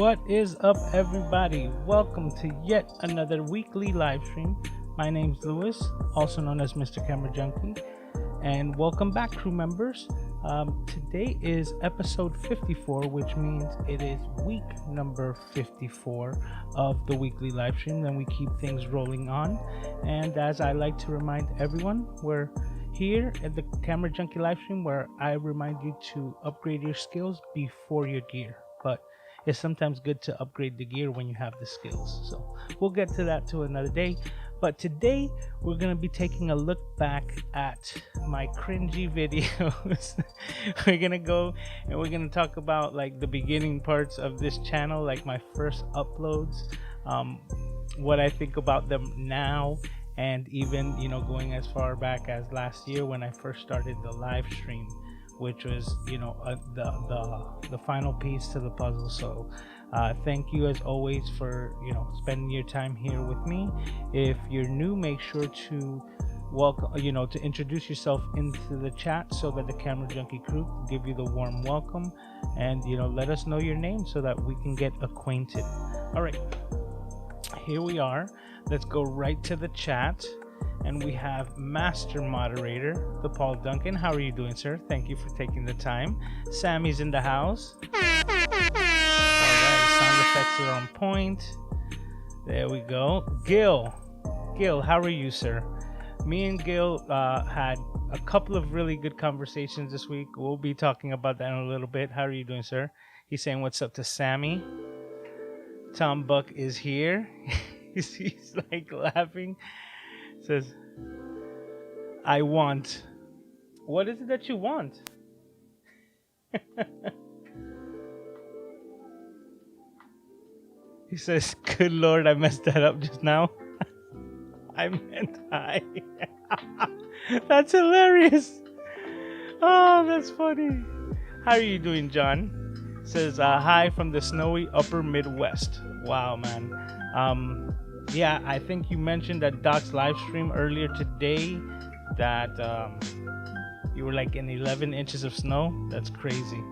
What is up, everybody? Welcome to yet another weekly live stream. My name's Lewis, also known as MrCameraJunkie, and welcome back, crew members. Today is episode 54, which means it is week number 54 of the weekly live stream. Then we keep things rolling on. And as I like to remind everyone, we're here at the Camera Junkie live stream where I remind you to upgrade your skills before your gear. But it's sometimes good to upgrade the gear when you have the skills. So we'll get to that to another day. But today we're going to be taking a look back at my cringy videos. We're going to go and we're going to talk about like the beginning parts of this channel, like my first uploads, what I think about them now, and even, you know, going as far back as last year when I first started the live stream, which was, you know, the final piece to the puzzle. So thank you as always for, you know, spending your time here with me. If you're new, make sure to welcome, you know, to introduce yourself into the chat so that the Camera Junkie crew give you the warm welcome, and, you know, let us know your name so that we can get acquainted. All right, here we are. Let's go right to the chat. And we have Master Moderator, the Paul Duncan. How are you doing, sir? Thank you for taking the time. Sammy's in the house. All right, sound effects are on point. There we go. Gil, how are you, sir? Me and Gil had a couple of really good conversations this week. We'll be talking about that in a little bit. How are you doing, sir? He's saying what's up to Sammy. Tom Buck is here. He's like laughing. Says, I want. What is it that you want? He says, good Lord, I messed that up just now. I meant hi. That's hilarious. Oh, that's funny. How are you doing, John? Says, hi from the snowy upper Midwest. Wow, man. Yeah, I think you mentioned that Doc's live stream earlier today that you were like in 11 inches of snow. That's crazy.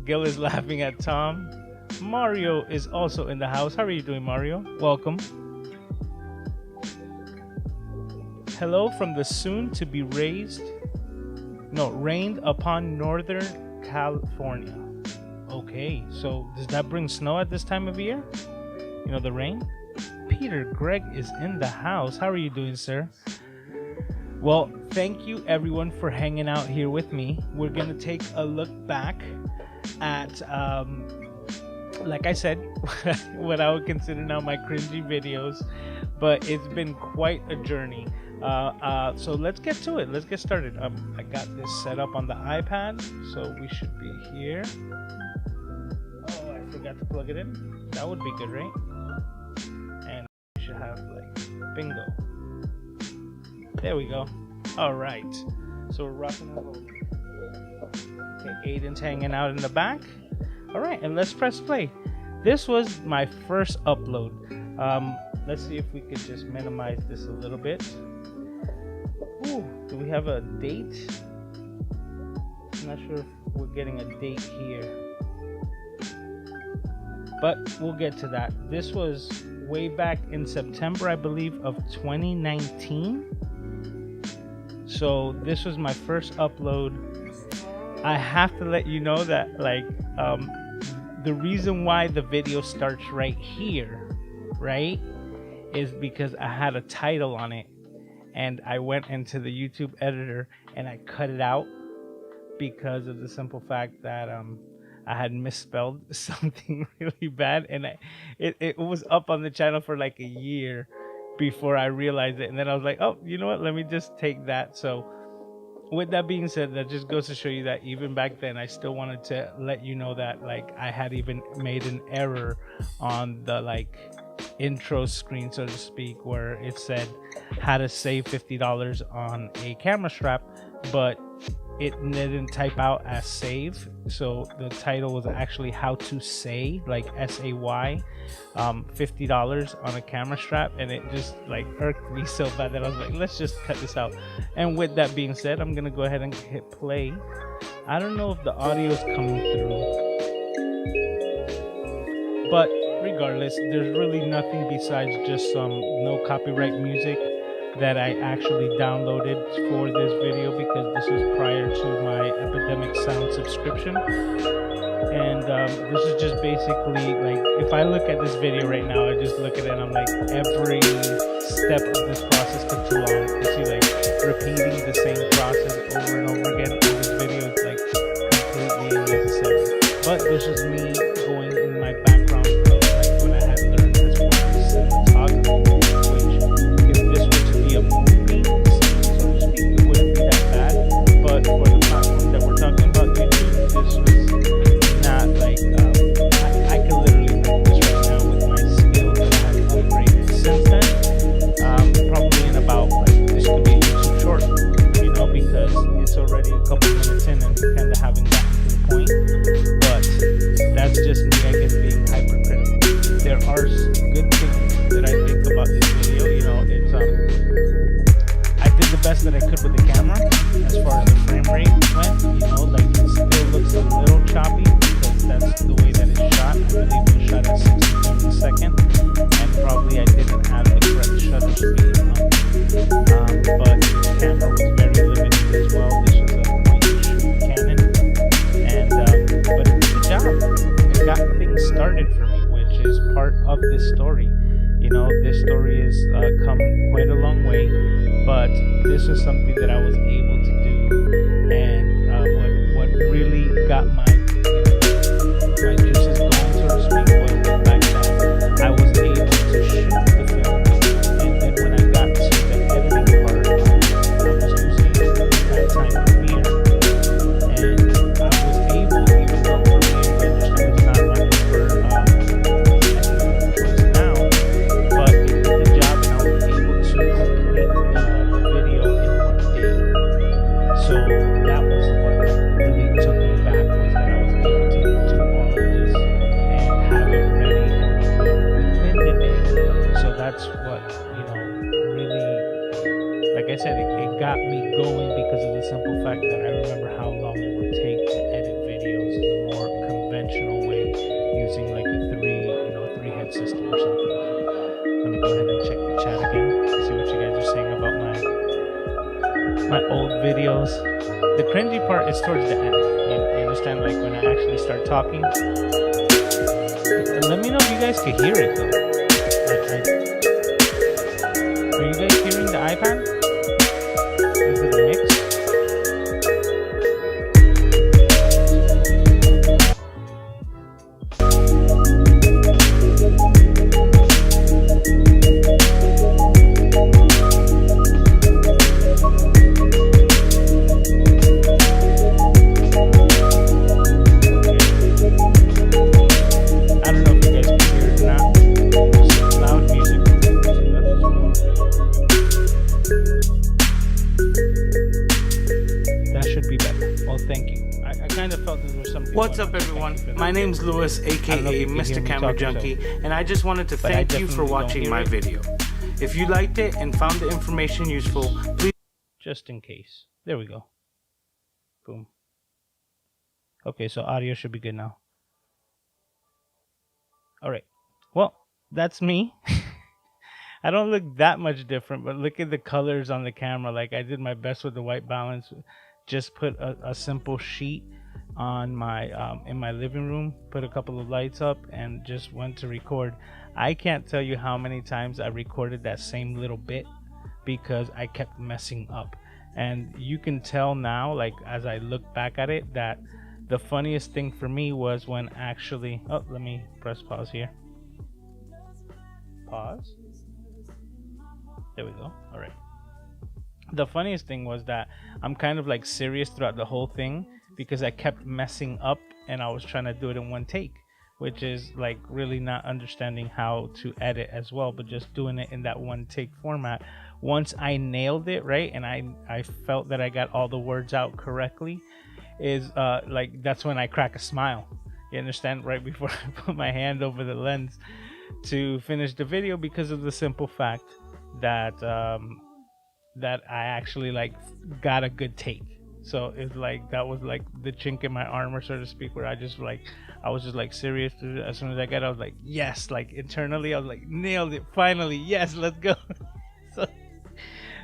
Gil is laughing at Tom. Mario is also in the house. How are you doing, Mario? Welcome. Hello from the soon to be rained upon Northern California. Okay, so does that bring snow at this time of year? You know, the rain? Peter Greg is in the house. How are you doing, sir? Well, thank you everyone for hanging out here with me. We're gonna take a look back at like I said, what I would consider now my cringy videos, but it's been quite a journey. So let's get to it. Let's get started. I got this set up on the iPad, so we should be here. Oh, I forgot to plug it in. That would be good, right? Have like bingo. There we go. All right, so we're rocking and rolling. Okay, Aiden's hanging out in the back. All right, and let's press play. This was my first upload. Let's see if we could just minimize this a little bit. Ooh, do we have a date? I'm not sure if we're getting a date here, but we'll get to that. This was way back in September, I believe, of 2019. So this was my first upload. I have to let you know that, like, the reason why the video starts right here, right, is because I had a title on it, and I went into the YouTube editor and I cut it out because of the simple fact that I had misspelled something really bad, and it was up on the channel for like a year before I realized it, and then I was like, oh, you know what? Let me just take that. So with that being said, that just goes to show you that even back then, I still wanted to let you know that like I had even made an error on the like intro screen, so to speak, where it said how to save $50 on a camera strap, but it didn't type out as save, so the title was actually how to say, like SAY, $50 on a camera strap, and it just like irked me so bad that I was like, let's just cut this out. And with that being said, I'm gonna go ahead and hit play. I don't know if the audio is coming through, but regardless, there's really nothing besides just some no copyright music that I actually downloaded for this video, because this is prior to my Epidemic Sound subscription. And this is just basically like, if I look at this video right now, I just look at it and I'm like, every step of this process took too long. You see, like, repeating the same process over and over again in this video is like completely unnecessary. But this is me going in my background of like what I had learned as far as cinematography, which if this were to be a movie, so to speak, it wouldn't be that bad. But for the platform that we're talking about, YouTube, this was not like, I can literally make this right now with my skills that I have upgraded since then. Probably in about, like, this could be a YouTube short, you know, because it's already a couple minutes in and we kind of haven't gotten to the point. But that's just me, I guess, being hypercritical. There are good things that I think about this video. You know, it's I did the best that I could with the camera as far as the frame rate went. You know, like, it still looks a little choppy because that's the way that it's shot. I believe it was shot at 60 frames a second, and probably I didn't have the correct shutter speed on. But the camera was very limited as well. This was a point-and-shoot Canon, and but it did the job. It got things started for me, which is part of this story. You know, this story has come quite a long way, but this was something that I was able to do, and what really got my juices going, so to speak, was the fact that I was able to shoot the film, and then when I got to the editing part, I was using that time Premiere, and I was able, even though Premiere was not running for now, but it did the job, and I was able to complete the video in one day. So that was what really took me back, was that I was able to do all of this and have it ready and within the day. So that's what, you know, really, like I said, it got me going because of the simple fact that I remember how long it would take to edit videos the more conventional way, using like a three head system or something. Let me go ahead and check the chat again, see what you guys are saying about my old videos. The cringy part is towards the end. You understand, like when I actually start talking. Let me know if you guys can hear it though. Are you guys hearing the iPad? Is it mixed? What's up, everyone? My name's Louis, aka MrCameraJunkie, and I just wanted to thank you for watching my video. If you liked it and found the information useful, please... Just in case. There we go. Boom. Okay, so audio should be good now. Alright. Well, that's me. I don't look that much different, but look at the colors on the camera. Like, I did my best with the white balance. Just put a simple sheet on my in my living room, put a couple of lights up, and just went to record. I can't tell you how many times I recorded that same little bit because I kept messing up. And you can tell now, like as I look back at it, that the funniest thing for me was when actually, oh, let me press pause here. Pause. There we go. All right. The funniest thing was that I'm kind of like serious throughout the whole thing because I kept messing up and I was trying to do it in one take, which is like really not understanding how to edit as well, but just doing it in that one take format. Once I nailed it, right, and I felt that I got all the words out correctly, is like that's when I crack a smile. You understand? Right before I put my hand over the lens to finish the video, because of the simple fact that that I actually like got a good take. So it's like that was like the chink in my armor, so to speak, where I was just like serious. As soon as I got it, I was like, yes, like internally I was like, nailed it, finally, yes, let's go.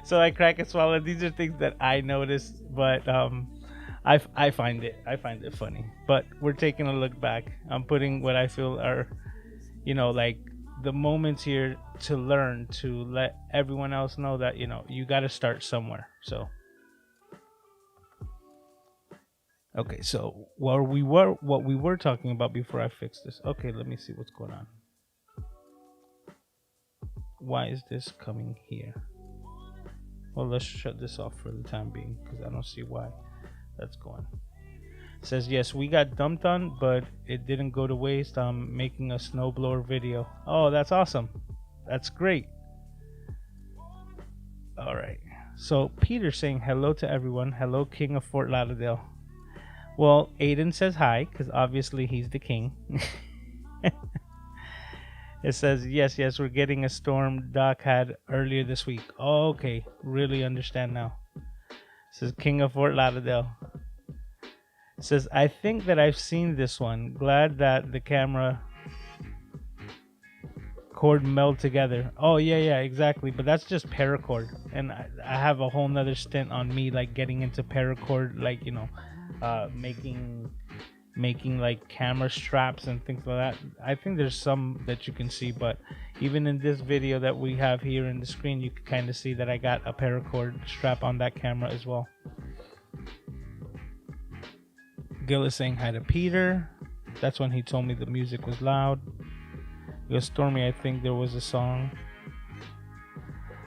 so I crack a smile. These are things that I noticed, but I find it funny. But we're taking a look back. I'm putting what I feel are, like the moments here to learn, to let everyone else know that you got to start somewhere. So okay, so what we were talking about before I fix this. Okay, let me see what's going on. Why is this coming here? Well, let's shut this off for the time being because I don't see why that's going. It says yes, we got dumped on, but it didn't go to waste. I'm making a snowblower video. Oh, that's awesome. That's great. All right. So Peter saying hello to everyone. Hello, King of Fort Lauderdale. Well, Aiden says hi because obviously he's the king. It says yes, we're getting a storm Doc had earlier this week. Oh, okay, really understand now. It says King of Fort Lauderdale. It says I think that I've seen this one. Glad that the camera cord meld together. Oh yeah, exactly. But that's just paracord, and I have a whole nother stint on me like getting into paracord, like making like camera straps and things like that. I think there's some that you can see, but even in this video that we have here in the screen, you can kind of see that I got a paracord strap on that camera as well. Gil is saying hi to Peter. That's when he told me the music was loud. He goes, Stormy, I think there was a song.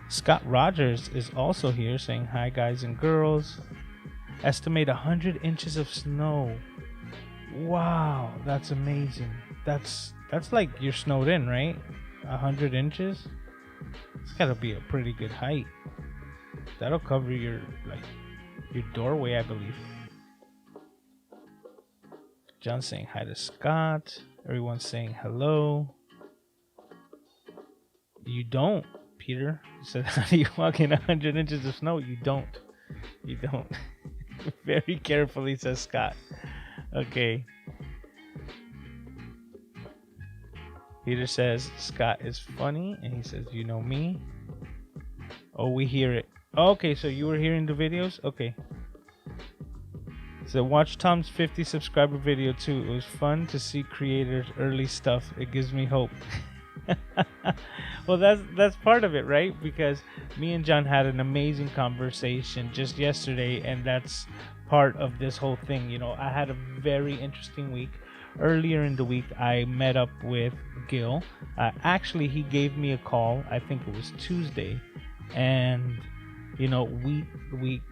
Scott Rogers is also here saying hi guys and girls. Estimate 100 inches of snow. Wow, that's amazing. That's like you're snowed in, right? 100 inches? It's gotta be a pretty good height. That'll cover your doorway, I believe. John's saying hi to Scott. Everyone's saying hello. You don't, Peter. He said, how do you walk in 100 inches of snow? You don't. You don't. Very carefully, says Scott. Okay. Peter says Scott is funny, and he says, you know me. Oh, we hear it. Okay, so you were hearing the videos? Okay. So watch Tom's 50 subscriber video too. It was fun to see creators' early stuff. It gives me hope. Well, that's part of it, right? Because me and John had an amazing conversation just yesterday, and that's part of this whole thing. I had a very interesting week. Earlier in the week, I met up with Gil. Actually, he gave me a call. I think it was Tuesday, and we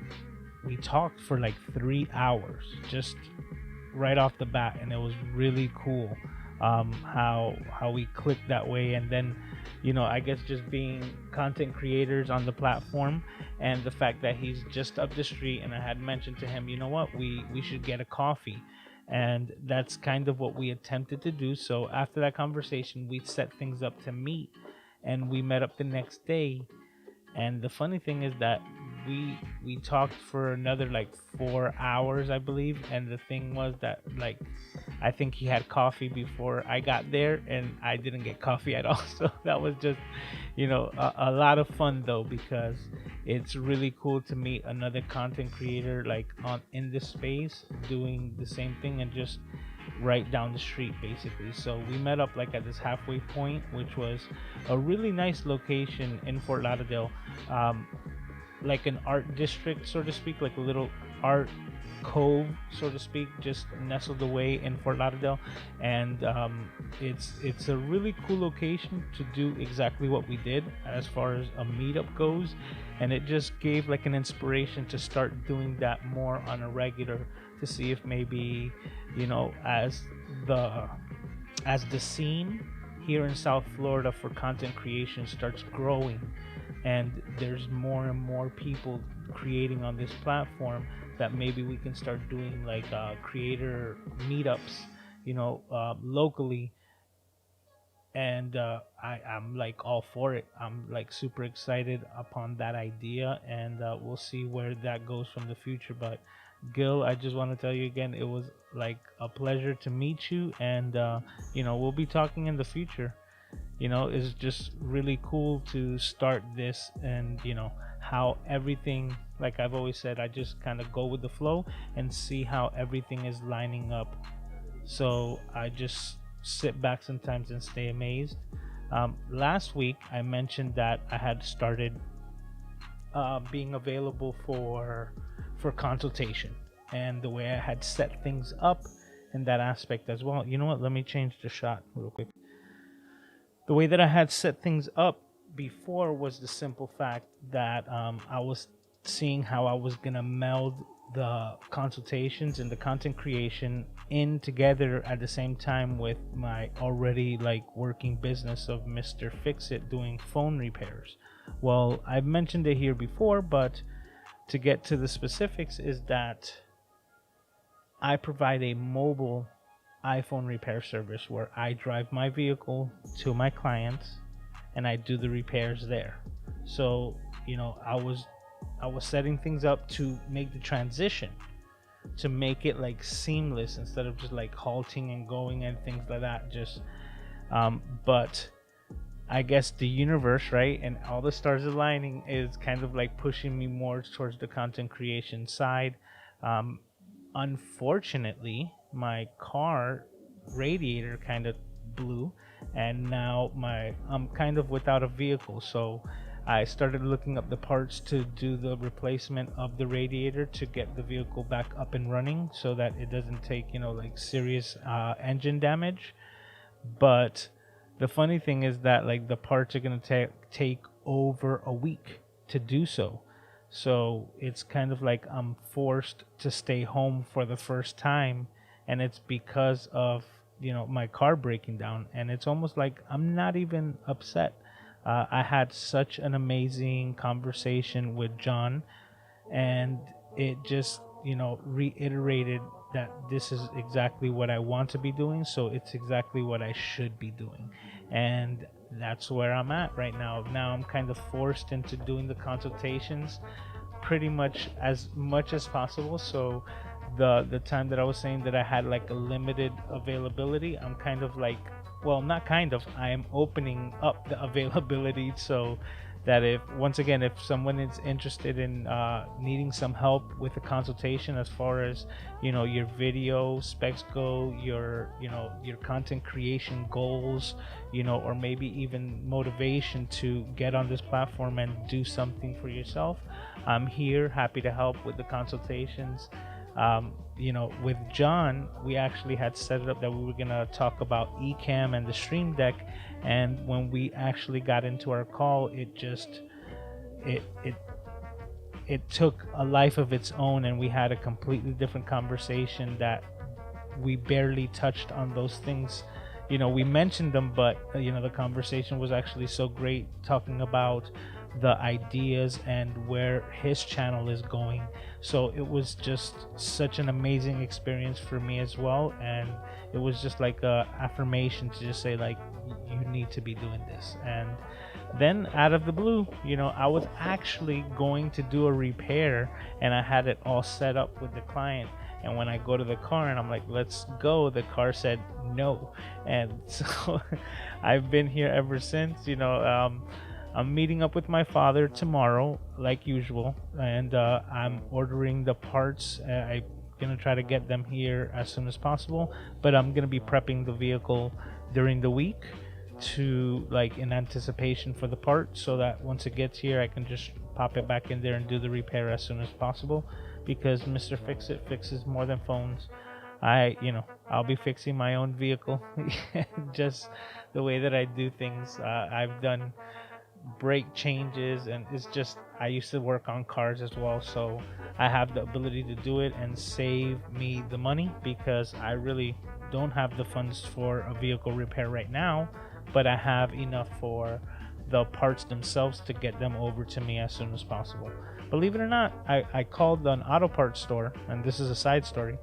talked for like 3 hours, just right off the bat, and it was really cool. How we clicked that way, and then I guess just being content creators on the platform, and the fact that he's just up the street, and I had mentioned to him, you know what, we should get a coffee, and that's kind of what we attempted to do. So after that conversation, we set things up to meet, and we met up the next day. And the funny thing is that we talked for another like 4 hours, I believe. And the thing was that, like, I think he had coffee before I got there, and I didn't get coffee at all. So that was just, a lot of fun though, because it's really cool to meet another content creator like on in this space doing the same thing, and just right down the street basically. So we met up like at this halfway point, which was a really nice location in Fort Lauderdale, like an art district, so to speak, like a little art cove, so to speak, just nestled away in Fort Lauderdale. And it's a really cool location to do exactly what we did as far as a meetup goes. And it just gave like an inspiration to start doing that more on a regular, to see if maybe, as the scene here in South Florida for content creation starts growing, and there's more and more people creating on this platform, that maybe we can start doing like creator meetups, locally. And I'm like all for it. I'm like super excited upon that idea, and we'll see where that goes from the future. But Gil, I just want to tell you again, it was like a pleasure to meet you, and we'll be talking in the future. It's just really cool to start this, and how everything, like I've always said, I just kind of go with the flow and see how everything is lining up. So I just sit back sometimes and stay amazed. Last week I mentioned that I had started being available for consultation, and the way I had set things up in that aspect as well. You know what? Let me change the shot real quick. The way that I had set things up before was the simple fact that I was seeing how I was gonna meld the consultations and the content creation in together at the same time with my already like working business of Mr. Fix-It, doing phone repairs. Well, I've mentioned it here before, but to get to the specifics is that I provide a mobile iPhone repair service where I drive my vehicle to my clients and I do the repairs there. So, I was setting things up to make the transition, to make it like seamless instead of just like halting and going and things like that. Just but I guess the universe, right, and all the stars aligning, is kind of like pushing me more towards the content creation side. Unfortunately, my car radiator kind of blew, and now I'm kind of without a vehicle. So I started looking up the parts to do the replacement of the radiator to get the vehicle back up and running, so that it doesn't take like serious engine damage. But the funny thing is that like the parts are going to take over a week to do so. So it's kind of like I'm forced to stay home for the first time, and it's because of my car breaking down. And it's almost like I'm not even upset. I had such an amazing conversation with John, and it just reiterated that this is exactly what I want to be doing, so it's exactly what I should be doing. And that's where I'm at right now. Now I'm kind of forced into doing the consultations pretty much as possible. So the time that I was saying that I had like a limited availability, I'm kind of like, well, not kind of, I am opening up the availability, so that if someone is interested in needing some help with a consultation as far as your video specs go, your content creation goals, or maybe even motivation to get on this platform and do something for yourself, I'm here, happy to help with the consultations. With John, we actually had set it up that we were gonna talk about Ecamm and the Stream Deck, and when we actually got into our call, it took a life of its own, and we had a completely different conversation that we barely touched on those things. We mentioned them, but the conversation was actually so great, talking about the ideas and where his channel is going. So it was just such an amazing experience for me as well, and it was just like a affirmation to just say like, you need to be doing this. And then out of the blue, I was actually going to do a repair, and I had it all set up with the client. And when I go to the car and I'm like, let's go, the car said no. And so I've been here ever since. I'm meeting up with my father tomorrow, like usual, and I'm ordering the parts. I'm gonna try to get them here as soon as possible, but I'm gonna be prepping the vehicle during the week to in anticipation for the part, so that once it gets here I can just pop it back in there and do the repair as soon as possible, because Mr. Fix-It fixes more than phones. I'll be fixing my own vehicle. Just the way that I do things. I've done brake changes, and it's just, I used to work on cars as well, so I have the ability to do it and save me the money, because I really don't have the funds for a vehicle repair right now, but I have enough for the parts themselves to get them over to me as soon as possible. Believe it or not, I called an auto parts store, and this is a side story.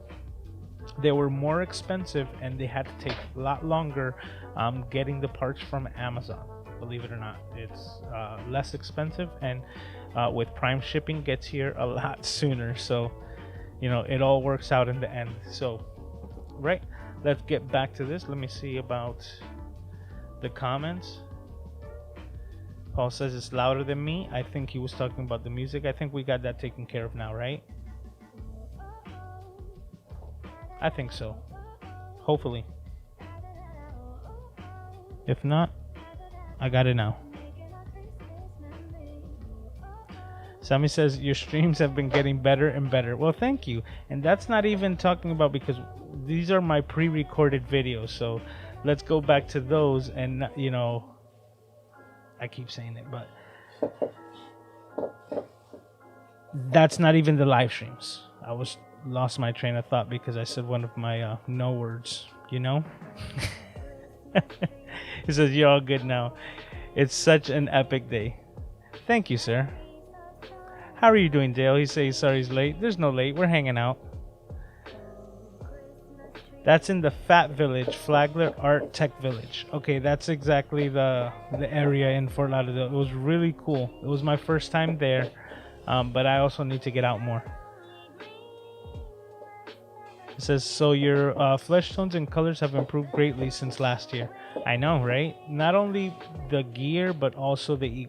They were more expensive and they had to take a lot longer getting the parts from Amazon. Believe it or not, it's less expensive, and with Prime shipping gets here a lot sooner. So it all works out in the end. So right, let's get back to this. Let me see about the comments. Paul says it's louder than me. I think he was talking about the music. I think we got that taken care of now, right? I think so, hopefully. If not, I got it now. Sammy says your streams have been getting better and better. Well, thank you. And that's not even talking about, because these are my pre-recorded videos, so let's go back to those. And I keep saying it, but that's not even the live streams. I lost my train of thought because I said one of my no words. He says you're all good now. It's such an epic day. Thank you, sir. How are you doing, Dale? He says sorry he's late. There's no late. We're hanging out. That's in the Fat Village, Flagler Art Tech Village. Okay, that's exactly the area in Fort Lauderdale. It was really cool. It was my first time there, but I also need to get out more. It says, so your flesh tones and colors have improved greatly since last year. I know, right? Not only the gear, but also the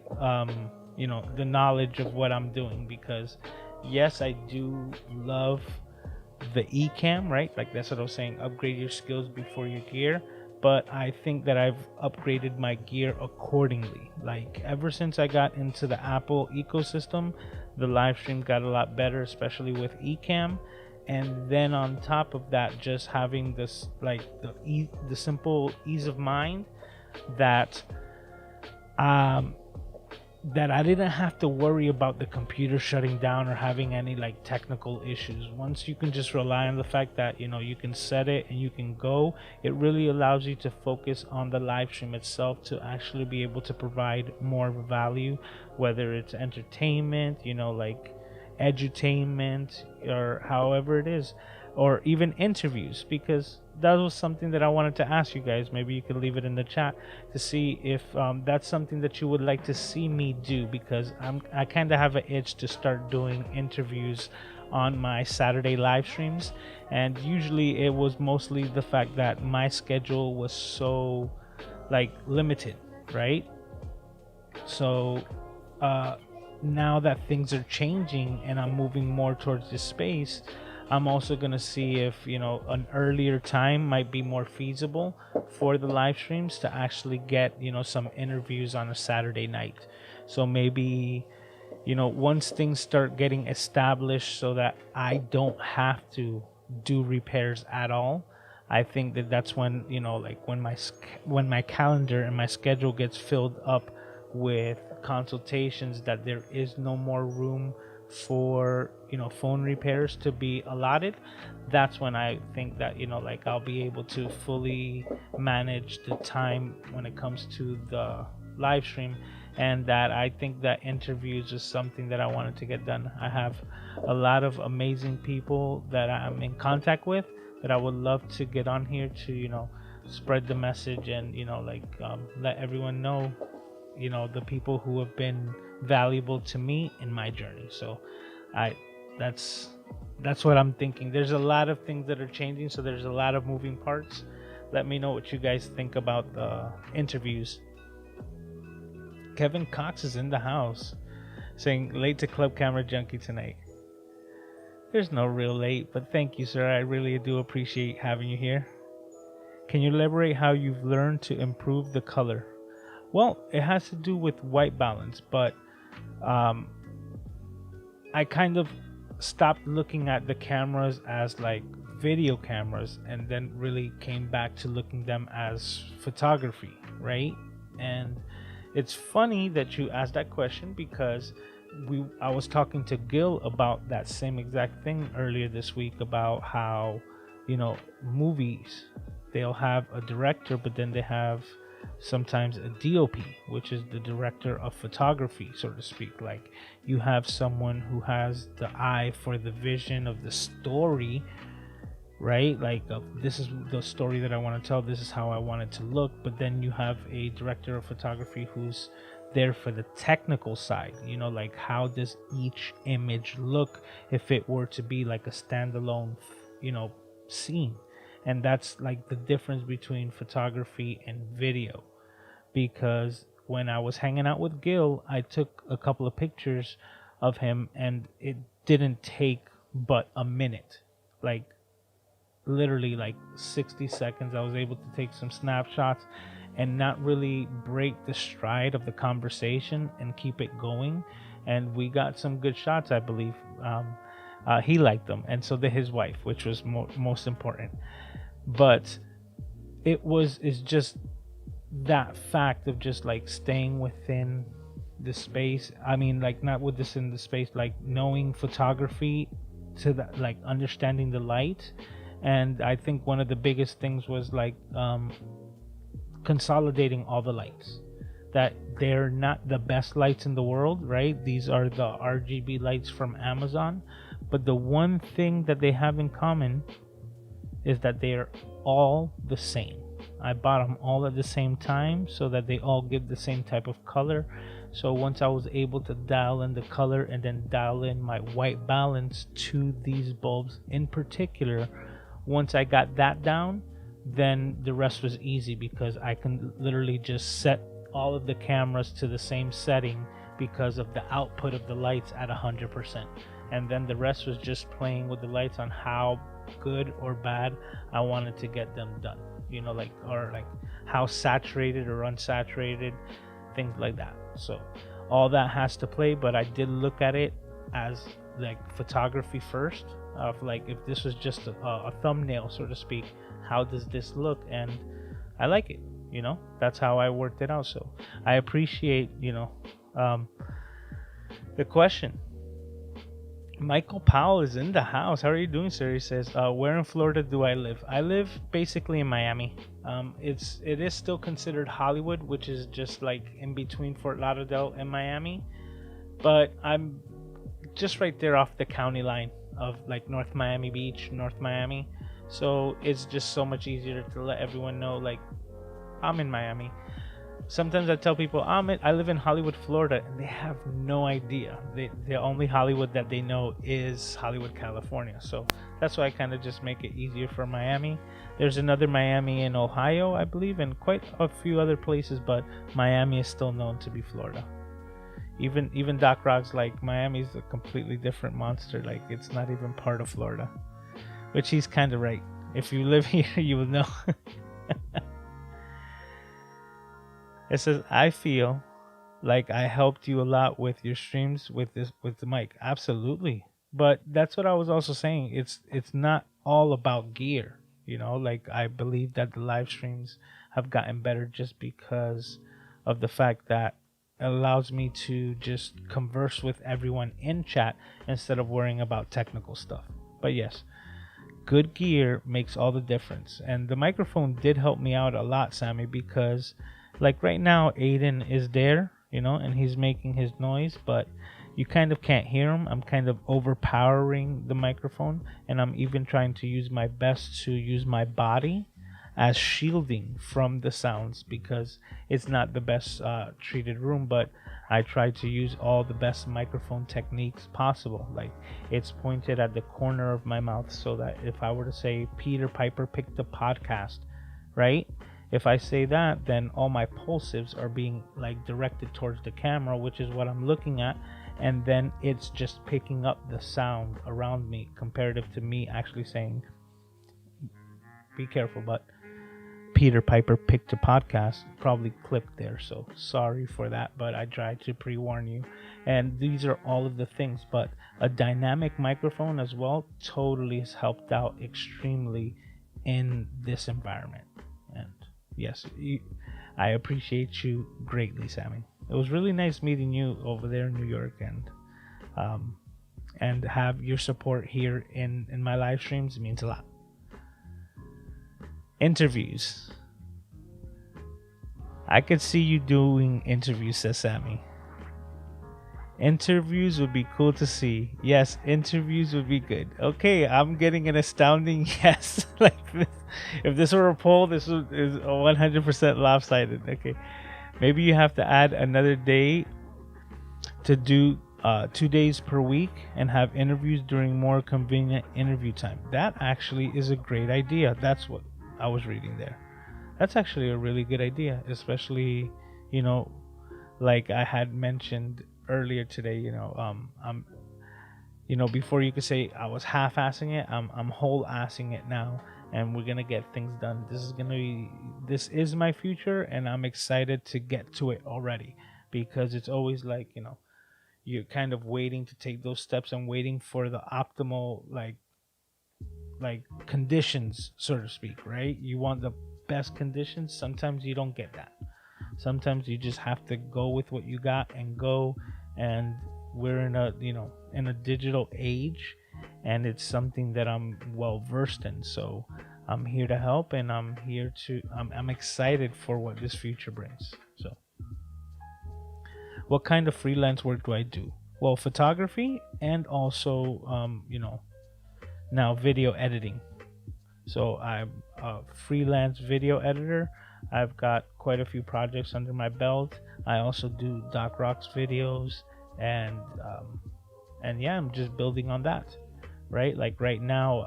the knowledge of what I'm doing, because yes, I do love the Ecamm, right? Like that's what I was saying, upgrade your skills before your gear. But I think that I've upgraded my gear accordingly. Like ever since I got into the Apple ecosystem, the live stream got a lot better, especially with Ecamm. And then on top of that, just having this the simple ease of mind that that I didn't have to worry about the computer shutting down or having any technical issues. Once you can just rely on the fact that you can set it and you can go, it really allows you to focus on the live stream itself to actually be able to provide more value, whether it's entertainment, edutainment, or however it is, or even interviews, because that was something that I wanted to ask you guys. Maybe you could leave it in the chat to see if that's something that you would like to see me do, because I kind of have an itch to start doing interviews on my Saturday live streams. And usually it was mostly the fact that my schedule was so limited, right? So now that things are changing and I'm moving more towards this space, I'm also going to see if an earlier time might be more feasible for the live streams to actually get some interviews on a Saturday night. So maybe once things start getting established so that I don't have to do repairs at all, I think that that's when when my calendar and my schedule gets filled up with consultations, that there is no more room for phone repairs to be allotted. That's when I think that I'll be able to fully manage the time when it comes to the live stream, and that I think that interviews is something that I wanted to get done. I have a lot of amazing people that I'm in contact with that I would love to get on here to, spread the message and, let everyone know, the people who have been valuable to me in my journey. So I that's what I'm thinking. There's a lot of things that are changing, so there's a lot of moving parts. Let me know what you guys think about the interviews. Kevin Cox is in the house saying late to Club Camera Junkie tonight. There's no real late, but thank you, sir. I really do appreciate having you here. Can you elaborate how you've learned to improve the color? Well, it has to do with white balance, but I kind of stopped looking at the cameras as like video cameras and then really came back to looking them as photography, right? And it's funny that you asked that question because I was talking to Gil about that same exact thing earlier this week about how, movies, they'll have a director, but then they have sometimes a DOP, which is the director of photography, so to speak. Like, you have someone who has the eye for the vision of the story, right? Like, this is the story that I want to tell, this is how I want it to look. But then you have a director of photography who's there for the technical side, like how does each image look if it were to be like a standalone scene. And that's like the difference between photography and video, because when I was hanging out with Gil, I took a couple of pictures of him and it didn't take but a minute, like literally like 60 seconds. I was able to take some snapshots and not really break the stride of the conversation and keep it going. And we got some good shots, I believe. He liked them, and so did his wife, which was most important. But it's just that fact of just like staying within the space. I mean, like, not with this in the space, like knowing photography to that, like understanding the light. And I think one of the biggest things was like consolidating all the lights, that they're not the best lights in the world, right? These are the RGB lights from Amazon, but the one thing that they have in common is that they are all the same. I bought them all at the same time so that they all give the same type of color. So once I was able to dial in the color and then dial in my white balance to these bulbs in particular, once I got that down, then the rest was easy, because I can literally just set all of the cameras to the same setting because of the output of the lights at 100%. And then the rest was just playing with the lights on how good or bad I wanted to get them done, or like how saturated or unsaturated, things like that. So all that has to play, but I did look at it as like photography first, of like, if this was just a thumbnail, so to speak, how does this look? And I like it, that's how I worked it out. So I appreciate the question. Michael Powell is in the house. How are you doing, sir? He says, where in Florida do I live? I live basically in Miami. It is still considered Hollywood, which is just like in between Fort Lauderdale and Miami, but I'm just right there off the county line of like North Miami Beach, North Miami. So it's just so much easier to let everyone know, like, I'm in Miami. Sometimes I tell people I live in Hollywood, Florida, and they have no idea. The only Hollywood that they know is Hollywood, California. So that's why I kind of just make it easier for Miami. There's another Miami in Ohio, I believe, and quite a few other places, but Miami is still known to be Florida. Even Doc Rock's like, Miami's a completely different monster. Like, it's not even part of Florida, which he's kind of right. If you live here, you will know. It says, I feel like I helped you a lot with your streams with the mic. Absolutely. But that's what I was also saying. It's not all about gear, like, I believe that the live streams have gotten better just because of the fact that it allows me to just converse with everyone in chat instead of worrying about technical stuff. But yes, good gear makes all the difference. And the microphone did help me out a lot, Sammy, because like right now Aiden is there and he's making his noise, but you kind of can't hear him. I'm kind of overpowering the microphone, and I'm even trying to use my best to use my body as shielding from the sounds, because it's not the best treated room, but I try to use all the best microphone techniques possible. Like, it's pointed at the corner of my mouth, so that if I were to say Peter Piper picked a podcast, right? If I say that, then all my pulsives are being like directed towards the camera, which is what I'm looking at, and then it's just picking up the sound around me, comparative to me actually saying, be careful, but Peter Piper picked a podcast. Probably clipped there, so sorry for that, but I tried to pre-warn you. And these are all of the things, but a dynamic microphone as well totally has helped out extremely in this environment. And yes, I appreciate you greatly, Sammy. It was really nice meeting you over there in New York, and have your support here in my live streams. It means a lot. Interviews. I could see you doing interviews, says Sammy. Interviews would be cool to see. Yes, interviews would be good. Okay, I'm getting an astounding yes. Like this. If this were a poll, this is 100% lopsided. Okay, maybe you have to add another day to do 2 days per week and have interviews during more convenient interview time. That actually is a great idea. That's what I was reading there. That's actually a really good idea, especially, like I had mentioned earlier today, I'm before you could say I was half-assing it, I'm whole-assing it now, and we're gonna get things done. This is my future, and I'm excited to get to it already, because it's always like, you're kind of waiting to take those steps and waiting for the optimal like conditions, so to speak, right? You want the best conditions. Sometimes you don't get that. Sometimes you just have to go with what you got and go. And we're in a digital age, and it's something that I'm well versed in. So I'm here to help, and I'm excited for what this future brings. So, what kind of freelance work do I do? Well, photography, and also now video editing. So I'm a freelance video editor. I've got quite a few projects under my belt. I also do Doc Rocks videos, and yeah, I'm just building on that, right? Like right now,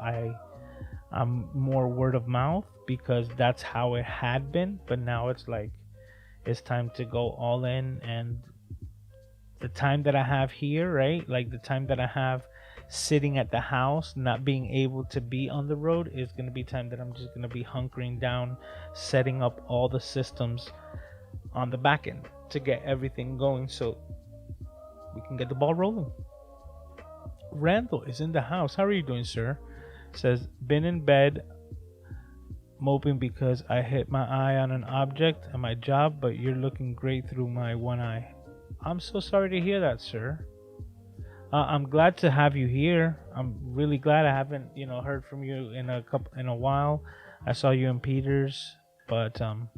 I'm more word of mouth, because that's how it had been, but now it's like it's time to go all in. And the time that I have here, right? Like the time that I have sitting at the house, not being able to be on the road, is going to be time that I'm just going to be hunkering down, setting up all the systems on the back end to get everything going, so we can get the ball rolling. Randall is in the house. How are you doing, sir? Says, been in bed moping because I hit my eye on an object at my job, but you're looking great through my one eye. I'm so sorry to hear that, sir. I'm glad to have you here. I'm really glad. I haven't, heard from you in a while. I saw you in Peters, but I'm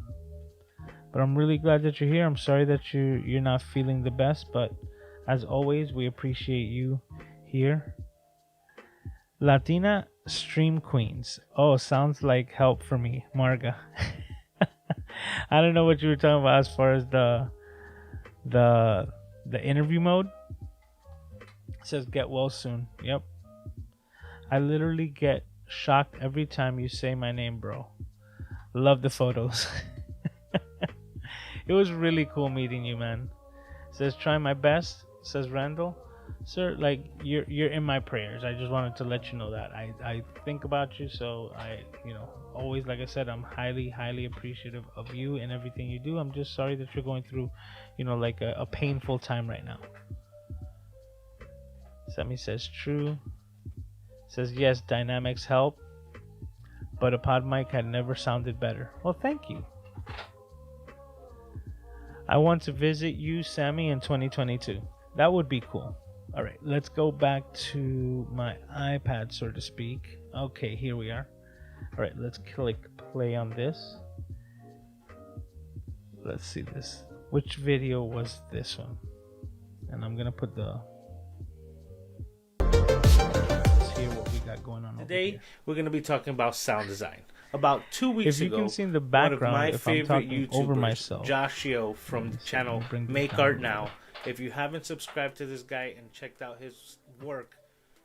really glad that you're here. I'm sorry that you're not feeling the best, but as always, we appreciate you here. Latina Stream Queens. Oh, sounds like help for me, Marga. I don't know what you were talking about as far as the interview mode. It says get well soon. Yep. I literally get shocked every time you say my name, bro. Love the photos. It was really cool meeting you, man. It says try my best, says Randall. Sir, like you're in my prayers. I just wanted to let you know that. I think about you, so I always, like I said, I'm highly appreciative of you and everything you do. I'm just sorry that you're going through, like a painful time right now. Sammy says true. Says yes, dynamics help, but a pod mic had never sounded better. Well, thank you. I want to visit you, Sammy, in 2022. That would be cool. All right, let's go back to my iPad, so to speak. Okay, here we are. All right, let's click play on this. Let's see this. which video was this one? And I'm gonna put the, let's hear what we got going on. Today we're gonna be talking about sound design. About 2 weeks If you ago, can see in the background, one of my if I'm favorite talking YouTubers, over myself, Joshio from the channel Make down Art a little Now. If you haven't subscribed to this guy and checked out his work,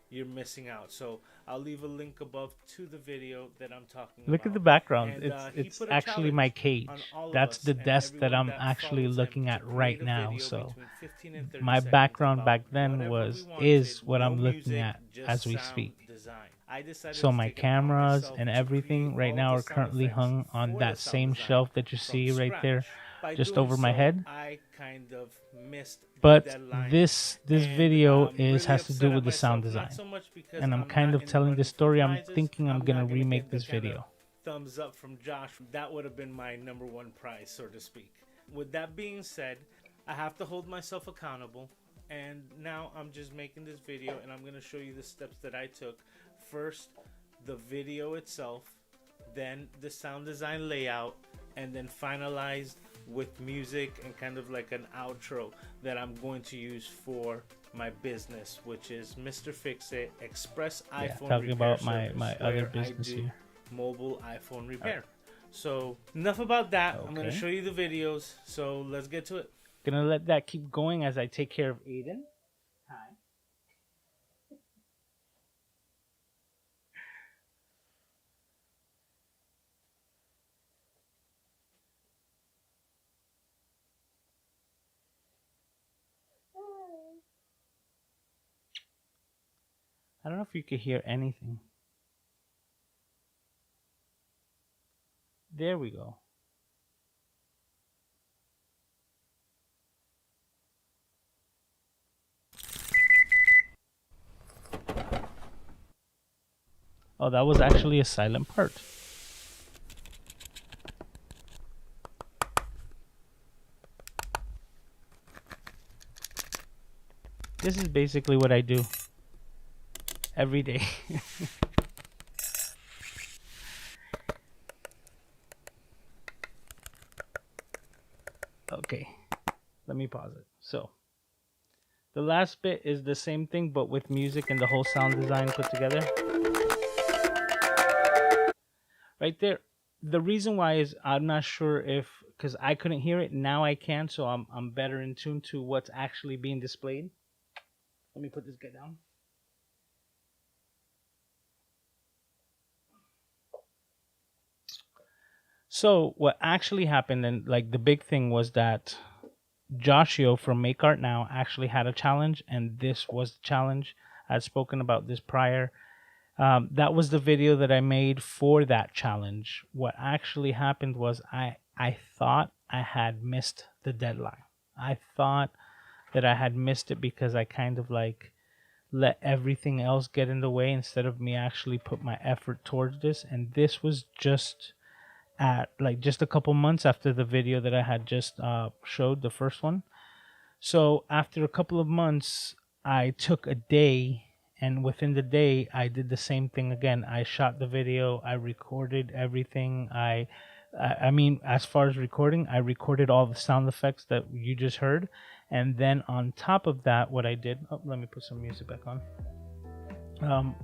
you're missing out. So I'll leave a link above to the video that I'm talking about. Look at the background. And, it's he put a actually my challenge cage. on all of That's us the and desk that everyone I'm actually follows him looking to at create right a now. video So between 15 and 30 my seconds background about back then whatever is we wanted, what no I'm looking music, at just as we sound speak. design. I decided So to my take it upon cameras myself and to everything create right all now the are sound currently effects hung on for that the sound same design shelf that you from see right there, scratch. By just doing over my so, head. I kind of missed the But deadline. this And video I'm really has to upset do at with the sound myself, not design. so much because And I'm kind not of in the telling running this for story. I'm prizes. thinking I'm not gonna gonna remake get the this kinda video. thumbs up from Josh. That would have been my #1 prize, so to speak. With that being said, I have to hold myself accountable, and now I'm just making this video and I'm going to show you the steps that I took. First, the video itself, then the sound design layout, and then finalized with music and kind of like an outro that I'm going to use for my business, which is Mr. Fix-It Express iPhone talking Repair about my Service, other where business I do here. mobile iPhone repair. So enough about that. I'm going to Okay. show you the videos, so let's get to it. Gonna let that keep going as I take care of Aiden. Hi. I don't know if you could hear anything. There we go. Oh, that was actually a silent part. This is basically what I do every day. Okay, let me pause it. So, the last bit is the same thing, but with music and the whole sound design put together. Right there. The reason why is I'm not sure if, because I couldn't hear it, now I can, so I'm better in tune to what's actually being displayed. Let me put this guy down. So what actually happened, and like the big thing was that Joshio from Make Art Now actually had a challenge, and this was the challenge. I'd spoken about this prior. That was the video that I made for that challenge. What actually happened was I thought I had missed the deadline. I thought that I had missed it because I kind of like let everything else get in the way instead of me actually put my effort towards this. And this was just at like just a couple months after the video that I had just showed, the first one. So after a couple of months, I took a day, and within the day I did the same thing again. I shot the video, I recorded everything. I mean, as far as recording, I recorded all the sound effects that you just heard. And then on top of that, what I did, oh, let me put some music back on.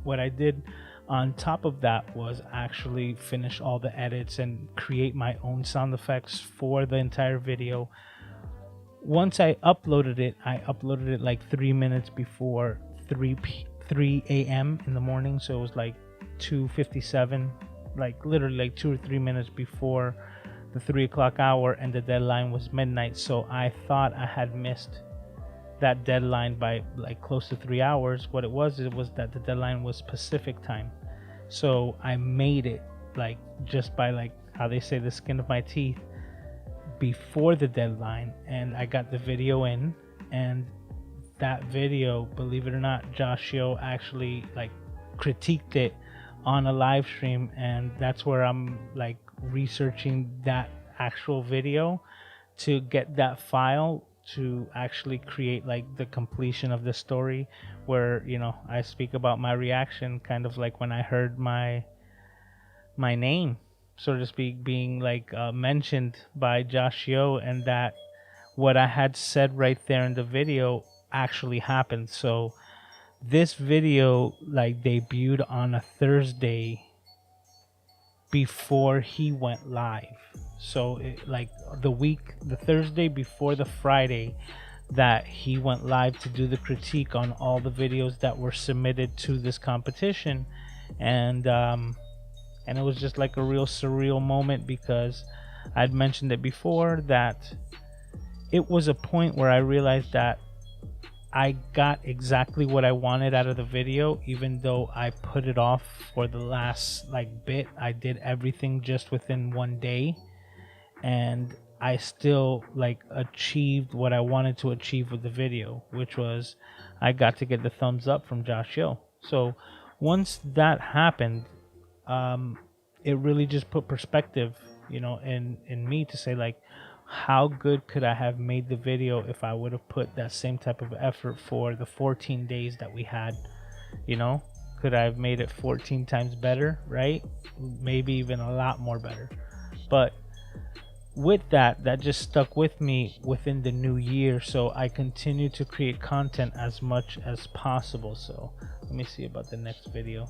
What I did on top of that was actually finish all the edits and create my own sound effects for the entire video. Once I uploaded it like 3 minutes before 3 a.m. in the morning. So it was like 2:57, like literally like 2 or 3 minutes before the 3 o'clock hour, and the deadline was midnight. So I thought I had missed that deadline by like close to 3 hours. What it was that the deadline was Pacific time. So I made it like just by like how they say the skin of my teeth before the deadline, and I got the video in. And that video, believe it or not, Joshio actually like critiqued it on a live stream, and that's where I'm like researching that actual video to get that file to actually create like the completion of the story, where, you know, I speak about my reaction, kind of like when I heard my name, so to speak, being like mentioned by Joshio, and that what I had said right there in the video actually happened. So this video like debuted on a Thursday before he went live. So like the Thursday before the Friday that he went live to do the critique on all the videos that were submitted to this competition. And it was just like a real surreal moment, because I'd mentioned it before that it was a point where I realized that I got exactly what I wanted out of the video, even though I put it off for the last like bit. I did everything just within one day, and I still like achieved what I wanted to achieve with the video, which was I got to get the thumbs up from Josh Yo. So once that happened, it really just put perspective, you know, in me to say like, how good could I have made the video if I would have put that same type of effort for the 14 days that we had, you know? Could I have made it 14 times better, right? Maybe even a lot more better. But with that just stuck with me within the new year, so I continue to create content as much as possible. So let me see about the next video.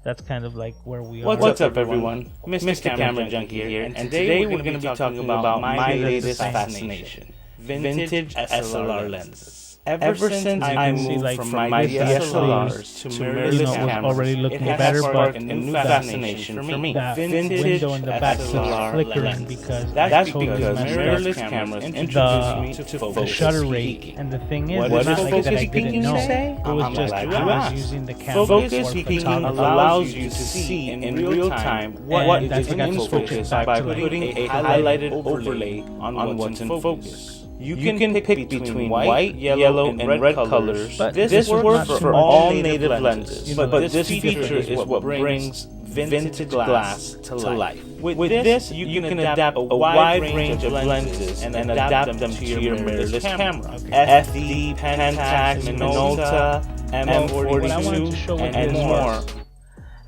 That's kind of like where we are. What's up, everyone? MrCameraJunkie here, and today we're going to be talking about my latest fascination: vintage SLR lenses. Ever since I moved from my DSLRs to mirrorless cameras, already looking it better, has but sparked a new fascination for me. That Vintage window in the back keeps SLR flickering lenses. because That's totally because messed up. mirrorless cameras introduced me to the focus shutter rate. peaking. And the thing is, What it's is not like that I focus didn't peaking, know. you say? It was I'm just glad I you was asked. using the camera Focus for peaking photography. allows you to see in real time what And is I got in to switch it focus back by to, like, putting a highlighted overlay on what's in focus. You can pick between white, yellow, and red colors. But This works for all native lenses, but this feature is what brings vintage glass to life. With this, you can adapt a wide range of lenses and adapt them to your mirrorless camera. FD, Pentax, Minolta, What I wanted to show M42, with and this more. was,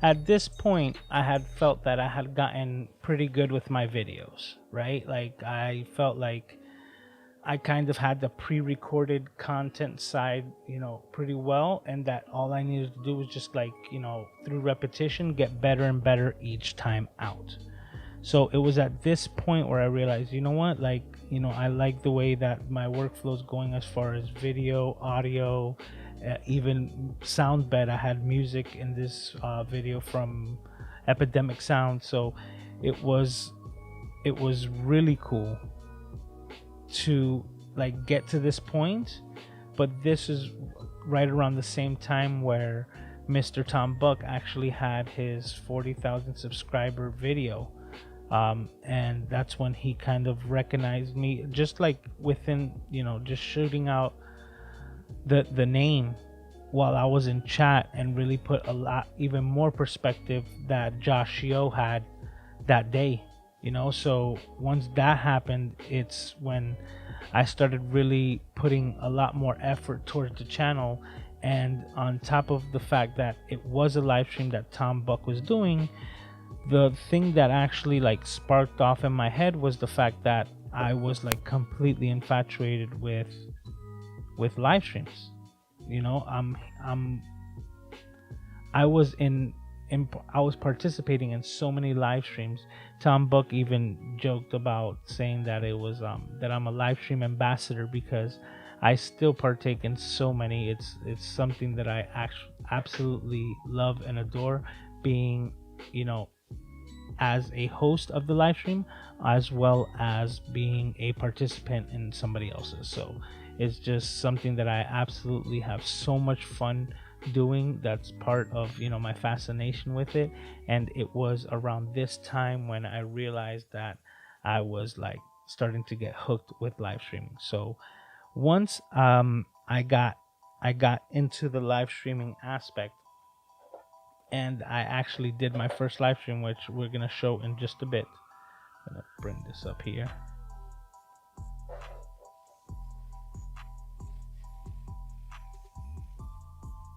at this point, I had felt that I had gotten pretty good with my videos, right? Like, I felt like I kind of had the pre-recorded content side, you know, pretty well, and that all I needed to do was just, like, you know, through repetition, get better and better each time out. So it was at this point where I realized, you know what, like, you know, I like the way that my workflow is going as far as video, audio, even sound bed. I had music in this video from Epidemic Sound, so it was really cool to like get to this point. But this is right around the same time where Mr. Tom Buck actually had his 40,000 subscriber video, and that's when he kind of recognized me, just like within, you know, just shooting out the name while I was in chat, and really put a lot even more perspective that Josh Yo had that day, you know. So once that happened, it's when I started really putting a lot more effort towards the channel. And on top of the fact that it was a live stream that Tom Buck was doing, the thing that actually like sparked off in my head was the fact that I was like completely infatuated with live streams. You know, I was participating in so many live streams. Tom Buck even joked about saying that it was that I'm a live stream ambassador, because I still partake in so many. It's something that I absolutely love and adore, being, you know, as a host of the live stream, as well as being a participant in somebody else's. So it's just something that I absolutely have so much fun doing. That's part of, you know, my fascination with it. And it was around this time when I realized that I was like starting to get hooked with live streaming. So once I got into the live streaming aspect, and I actually did my first live stream, which we're gonna show in just a bit. I'm gonna bring this up here.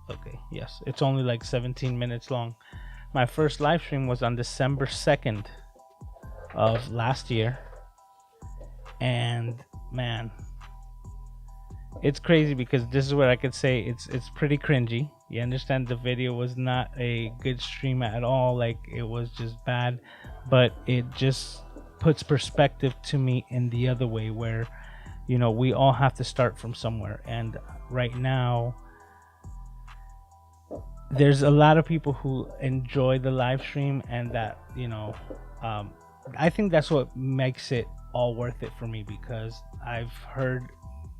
Okay, yes, it's only like 17 minutes long. My first live stream was on December 2nd of last year, and man, it's crazy because this is what I could say. It's pretty cringy. You understand the video was not a good stream at all. Like, it was just bad, but it just puts perspective to me in the other way where, you know, we all have to start from somewhere. And right now, there's a lot of people who enjoy the live stream, and that, you know, I think that's what makes it all worth it for me, because I've heard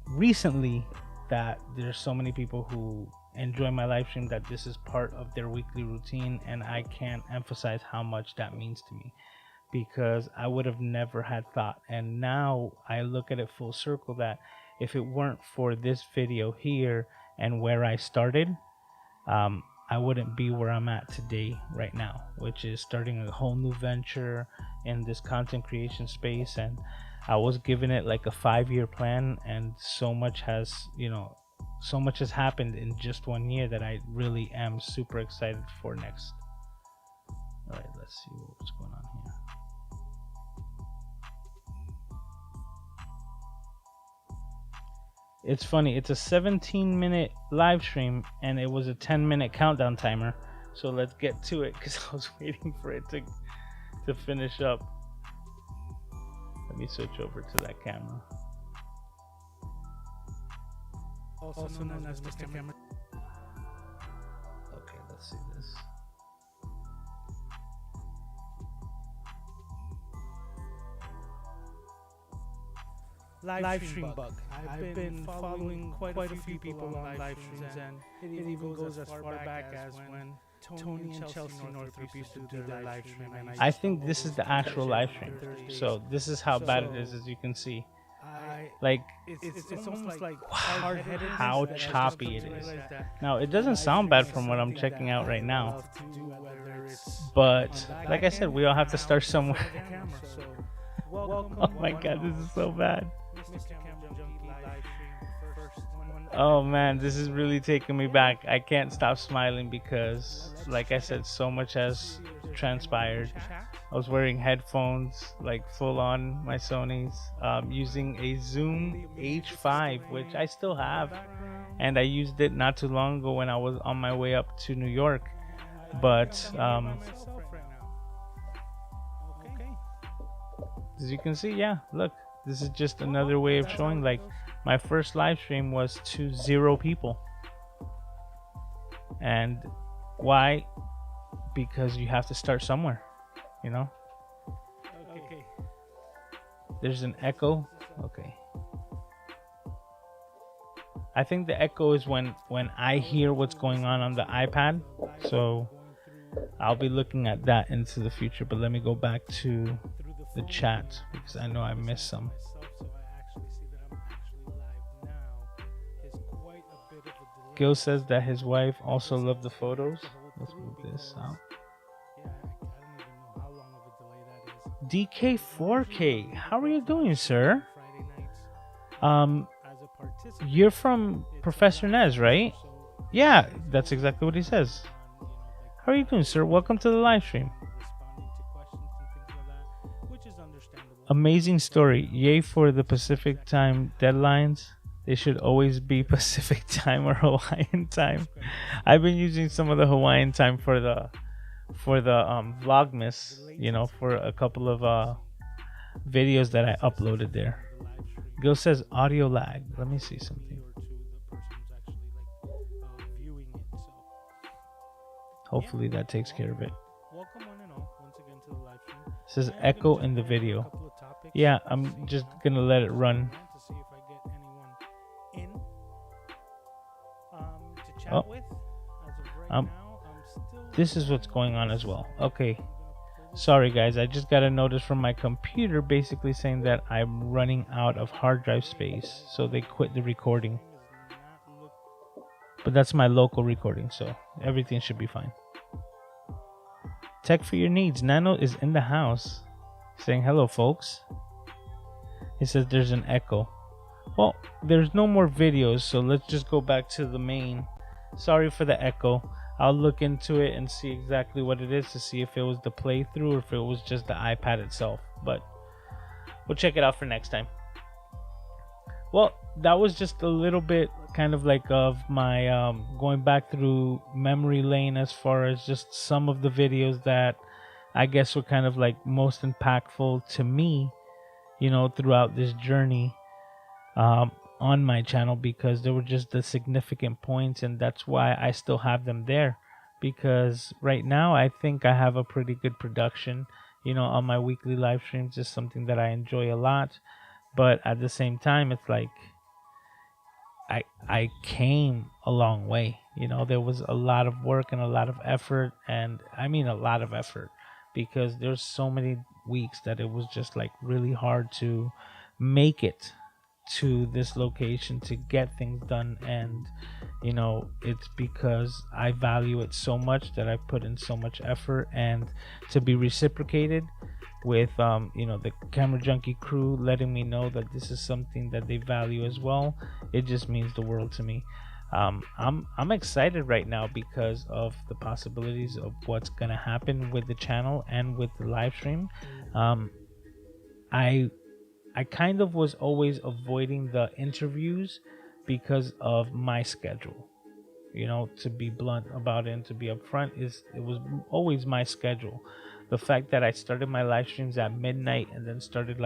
recently that there's so many people who enjoy my live stream that this is part of their weekly routine, and I can't emphasize how much that means to me, because I would have never had thought. And now I look at it full circle that if it weren't for this video here and where I started, I wouldn't be where I'm at today right now, which is starting a whole new venture in this content creation space. And I was given it like a 5-year plan, and so much has, you know, so much has happened in just 1 year that I really am super excited for next. All right, let's see what's going on here. It's funny, it's a 17-minute live stream and it was a 10-minute countdown timer. So let's get to it, because I was waiting for it to finish up. Let me switch over to that camera. Also known as Mr. Camera. Okay, let's see this. Live stream bug. I've been following quite a few people on live streams, and it even goes as far back as when Tony and Chelsea Northrup used to do their live stream. And I think this is the actual live stream. So this is how bad it is, as you can see. Like, it's almost like hard-headed. How choppy it is. Now, it doesn't sound bad from what I'm checking out right now. But like I said, we all have to start somewhere. Oh my god, this is so bad. Oh man, this is really taking me back. I can't stop smiling because, like I said, so much has transpired. I was wearing headphones, like full on my Sony's, using a Zoom H5, which I still have, and I used it not too long ago when I was on my way up to New York. But as you can see, yeah, look, this is just another way of showing, like, my first live stream was to 0 people. And why? Because you have to start somewhere, you know? Okay. There's an echo. Okay. I think the echo is when I hear what's going on the iPad. So I'll be looking at that into the future. But let me go back to the chat because I know I missed some. Gil says that his wife also loved the photos. Let's move this out. DK4K, how are you doing, sir? You're from Professor Nez, right? Yeah, that's exactly what he says. How are you doing, sir? Welcome to the live stream. Amazing story. Yay for the Pacific time deadlines. They should always be Pacific time or Hawaiian time. I've been using some of the Hawaiian time for the Vlogmas, you know, for a couple of videos that I uploaded there. Gil says audio lag. Let me see something. Hopefully that takes care of it. It says echo in the video. Yeah, I'm just gonna let it run. This is what's going on as well. Okay, sorry guys, I just got a notice from my computer basically saying that I'm running out of hard drive space, so they quit the recording. But that's my local recording, so everything should be fine. Tech for your needs. Nano is in the house saying hello, folks. He says there's an echo. Well, there's no more videos, so let's just go back to the main. Sorry for the echo. I'll look into it and see exactly what it is to see if it was the playthrough or if it was just the iPad itself. But we'll check it out for next time. Well, that was just a little bit kind of like of my going back through memory lane as far as just some of the videos that I guess were kind of like most impactful to me, throughout this journey on my channel, because they were just the significant points, and that's why I still have them there. Because right now I think I have a pretty good production, on my weekly live streams. Is something that I enjoy a lot, but at the same time, it's like I came a long way. There was a lot of work and a lot of effort, and I mean a lot of effort, because there's so many weeks that it was just like really hard to make it to this location to get things done. And it's because I value it so much that I put in so much effort, and to be reciprocated with the Camera Junkie crew letting me know that this is something that they value as well, it just means the world to me. I'm excited right now because of the possibilities of what's gonna happen with the channel and with the live stream. I kind of was always avoiding the interviews because of my schedule. To be blunt about it and to be upfront, it was always my schedule. The fact that I started my live streams at midnight and then started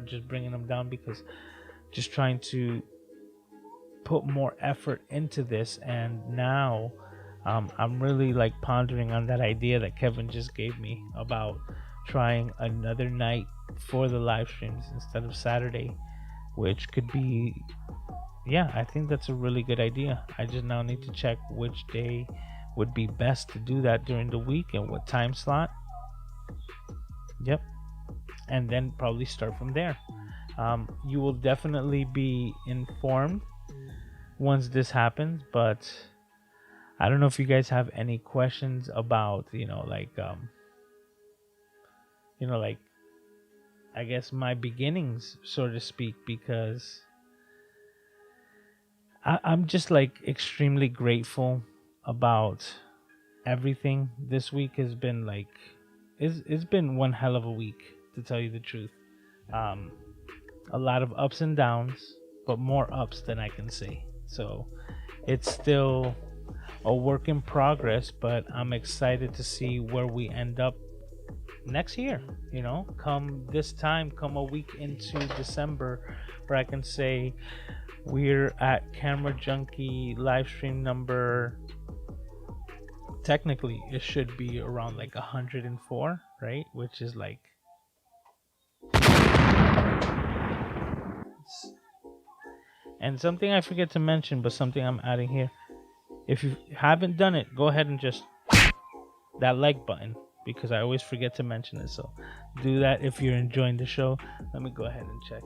just bringing them down, because just trying to put more effort into this. And now I'm really like pondering on that idea that Kevin just gave me about trying another night for the live streams instead of Saturday, which could be, I think that's a really good idea. I just now need to check which day would be best to do that during the week and what time slot. Yep. And then probably start from there. You will definitely be informed once this happens, but I don't know if you guys have any questions about, I guess my beginnings, so to speak, because I'm just like extremely grateful about everything. This week has been like, it's been one hell of a week, to tell you the truth. A lot of ups and downs, but more ups than I can say. So it's still a work in progress, but I'm excited to see where we end up next year. Come this time, come a week into December, where I can say we're at Camera Junkie live stream number. Technically, it should be around like 104, right? Which is like, and something I forget to mention, but something I'm adding here. If you haven't done it, go ahead and just that like button, because I always forget to mention it. So do that if you're enjoying the show. Let me go ahead and check.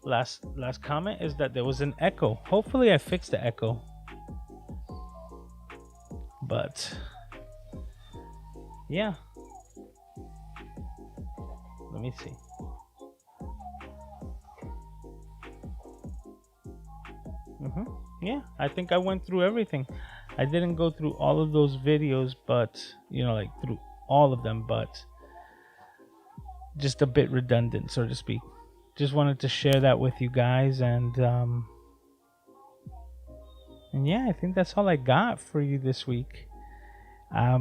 Last comment is that there was an echo. Hopefully I fixed the echo. But yeah. Let me see. Yeah, I think I went through everything. I didn't go through all of those videos, but through all of them, but just a bit redundant, so to speak. Just wanted to share that with you guys, and yeah, I think that's all I got for you this week. I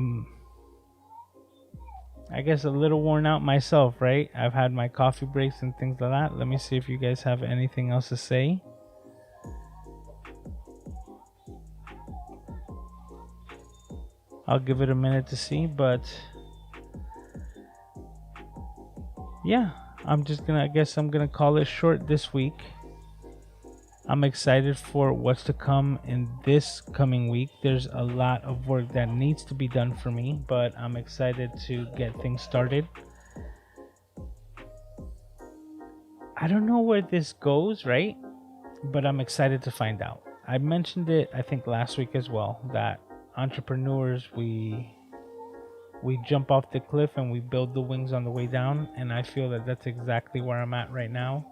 guess a little worn out myself, right? I've had my coffee breaks and things like that. Let me see if you guys have anything else to say. I'll give it a minute to see, but yeah, I guess I'm gonna call it short this week. I'm excited for what's to come in this coming week. There's a lot of work that needs to be done for me, but I'm excited to get things started. I don't know where this goes, right? But I'm excited to find out. I mentioned it, I think, last week as well, that entrepreneurs, we jump off the cliff and we build the wings on the way down, and I feel that that's exactly where I'm at right now,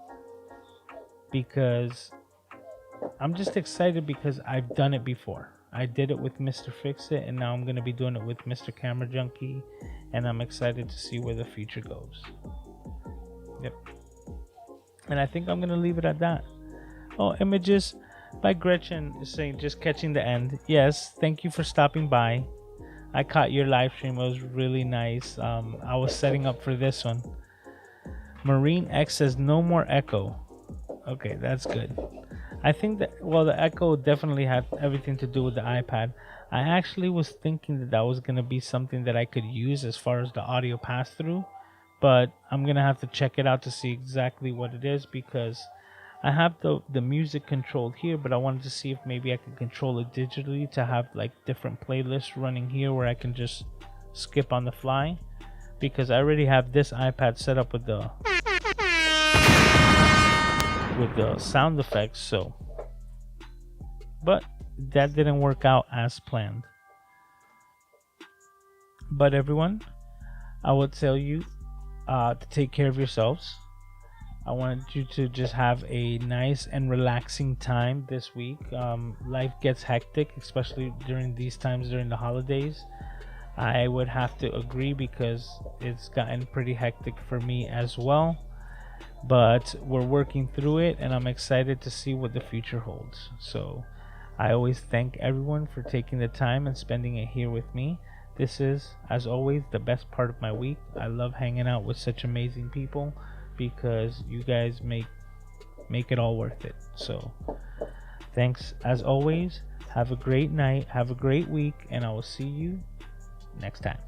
because I'm just excited because I've done it before. I did it with Mr. Fix It, and now I'm going to be doing it with MrCameraJunkie, and I'm excited to see where the future goes. Yep. And I think I'm going to leave it at that. Oh, Images by Gretchen is saying, just catching the end. Yes, thank you for stopping by. I caught your live stream. It was really nice. I was setting up for this one. Marine X says no more echo. Okay, that's good. I think that, well, the echo definitely had everything to do with the iPad. I actually was thinking that that was going to be something that I could use as far as the audio pass through, but I'm going to have to check it out to see exactly what it is, because I have the music controlled here, but I wanted to see if maybe I could control it digitally to have like different playlists running here where I can just skip on the fly, because I already have this iPad set up with the sound effects. So, but that didn't work out as planned. But everyone, I would tell you to take care of yourselves. I wanted you to just have a nice and relaxing time this week. Life gets hectic, especially during these times during the holidays. I would have to agree, because it's gotten pretty hectic for me as well. But we're working through it, and I'm excited to see what the future holds. So I always thank everyone for taking the time and spending it here with me. This is, as always, the best part of my week. I love hanging out with such amazing people, because you guys make it all worth it. So thanks as always. Have a great night, have a great week, and I will see you next time.